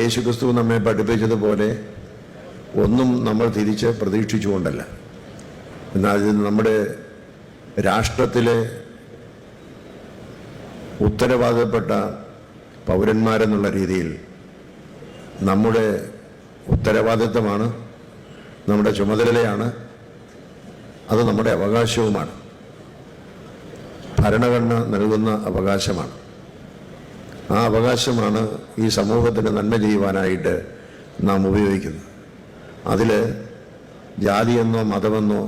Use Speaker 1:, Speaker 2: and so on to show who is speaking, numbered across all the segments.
Speaker 1: യേശുക്രിസ്തു നമ്മെ പഠിപ്പിച്ചതുപോലെ ഒന്നും നമ്മൾ തിരിച്ച് പ്രതീക്ഷിച്ചുകൊണ്ടല്ല. എന്നാൽ ഇത് നമ്മുടെ രാഷ്ട്രത്തിലെ ഉത്തരവാദപ്പെട്ട പൗരന്മാരെന്നുള്ള രീതിയിൽ നമ്മുടെ ഉത്തരവാദിത്തമാണ്, നമ്മുടെ ചുമതലയാണ്, അത് നമ്മുടെ അവകാശവുമാണ്. ഭരണഘടന നൽകുന്ന അവകാശമാണ്. ആ അവകാശമാണ് ഈ സമൂഹത്തിന് നന്മ ചെയ്യുവാനായിട്ട് നാം ഉപയോഗിക്കുന്നത്. അതിൽ ജാതിയെന്നോ മതമെന്നോ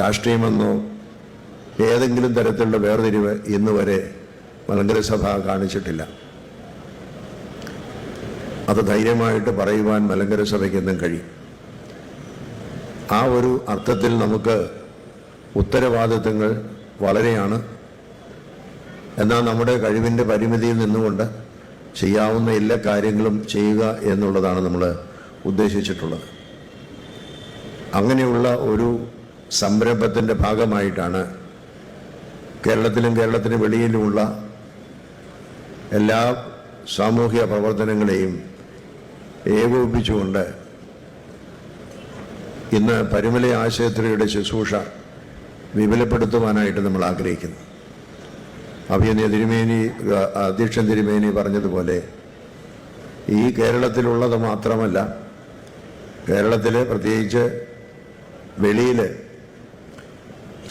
Speaker 1: രാഷ്ട്രീയമെന്നോ ഏതെങ്കിലും തരത്തിലുള്ള വേർതിരിവ് ഇന്ന് വരെ മലങ്കര സഭ കാണിച്ചിട്ടില്ല. അത് ധൈര്യമായിട്ട് പറയുവാൻ മലങ്കര സഭയ്ക്ക് എന്നും കഴിയും. ആ ഒരു അർത്ഥത്തിൽ നമുക്ക് ഉത്തരവാദിത്തങ്ങൾ വളരെയാണ്. എന്നാൽ നമ്മുടെ കഴിവിൻ്റെ പരിമിതിയിൽ നിന്നുകൊണ്ട് ചെയ്യാവുന്ന എല്ലാ കാര്യങ്ങളും ചെയ്യുക എന്നുള്ളതാണ് നമ്മൾ ഉദ്ദേശിച്ചിട്ടുള്ളത്. അങ്ങനെയുള്ള ഒരു സംരംഭത്തിൻ്റെ ഭാഗമായിട്ടാണ് കേരളത്തിലും കേരളത്തിന് വെളിയിലുമുള്ള എല്ലാ സാമൂഹിക പ്രവർത്തനങ്ങളെയും ഏകോപിപ്പിച്ചുകൊണ്ട് ഇന്ന് പരുമല ആശുപത്രിയുടെ ശുശ്രൂഷ വിപുലപ്പെടുത്തുവാനായിട്ട് നമ്മൾ ആഗ്രഹിക്കുന്നു. അഭിനന്ദ തിരുമേനി, അധ്യക്ഷൻ തിരുമേനി പറഞ്ഞതുപോലെ ഈ കേരളത്തിലുള്ളത് മാത്രമല്ല, കേരളത്തിൽ പ്രത്യേകിച്ച് വെളിയിൽ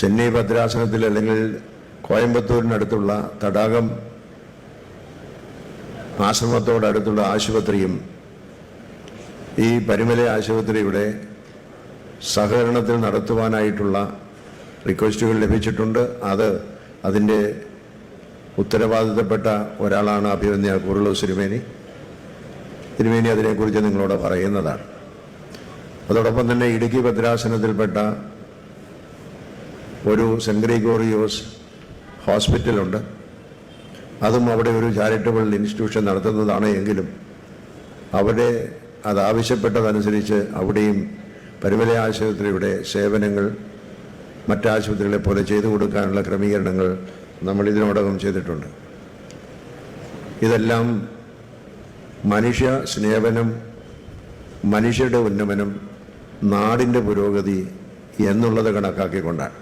Speaker 1: ചെന്നൈ ഭദ്രാസനത്തിൽ അല്ലെങ്കിൽ കോയമ്പത്തൂരിനടുത്തുള്ള തടാകം ആശ്രമത്തോടടുത്തുള്ള ആശുപത്രിയും ഈ പരുമല ആശുപത്രിയുടെ സഹകരണത്തിൽ നടത്തുവാനായിട്ടുള്ള റിക്വസ്റ്റുകൾ ലഭിച്ചിട്ടുണ്ട്. അതിൻ്റെ ഉത്തരവാദിത്തപ്പെട്ട ഒരാളാണ് അഭിമന്യ കൂറുലോസ് തിരുമേനി അതിനെക്കുറിച്ച് നിങ്ങളോട് പറയുന്നതാണ്. അതോടൊപ്പം തന്നെ ഇടുക്കി ഭദ്രാസനത്തിൽപ്പെട്ട ഒരു സെൻറ് ഗ്രിഗോറിയോസ് ഹോസ്പിറ്റലുണ്ട്. അതും അവിടെ ഒരു ചാരിറ്റബിൾ ഇൻസ്റ്റിറ്റ്യൂഷൻ നടത്തുന്നതാണ്. എങ്കിലും അവിടെ അതാവശ്യപ്പെട്ടതനുസരിച്ച് അവിടെയും പരുമല ആശുപത്രിയുടെ സേവനങ്ങൾ മറ്റാശുപത്രികളെ പോലെ ചെയ്തു കൊടുക്കാനുള്ള ക്രമീകരണങ്ങൾ നമ്മൾ ഇതിനോടകം ചെയ്തിട്ടുണ്ട്. ഇതെല്ലാം മനുഷ്യ സ്നേഹനം, മനുഷ്യരുടെ ഉന്നമനം, നാടിൻ്റെ പുരോഗതി എന്നുള്ളത് കണക്കാക്കിക്കൊണ്ടാണ്.